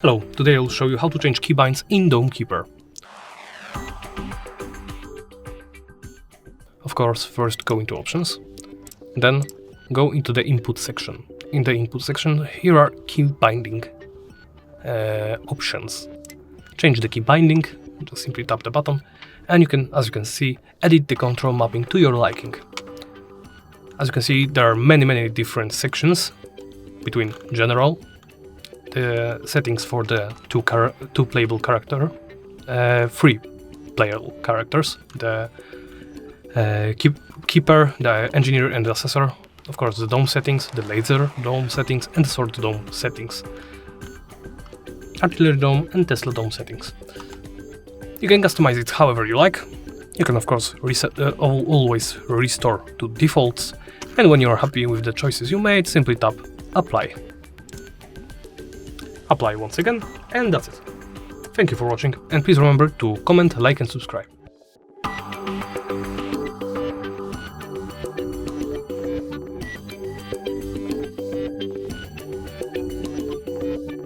Hello, today I'll show you how to change keybinds in Dome Keeper. Of course, first go into options, then go into the input section. In the input section, here are key binding options. Change the key binding, just simply tap the button, and you can, as you can see, edit the control mapping to your liking. As you can see, there are many different sections between general, the settings for the two playable character, three playable characters, the keeper, the engineer and the assessor, of course the dome settings, the laser dome settings and the sword dome settings, artillery dome and Tesla dome settings. You can customize it however you like. You can of course always restore to defaults, and when you are happy with the choices you made, simply tap apply. Apply once again, and that's it. Thank you for watching, and please remember to comment, like and subscribe.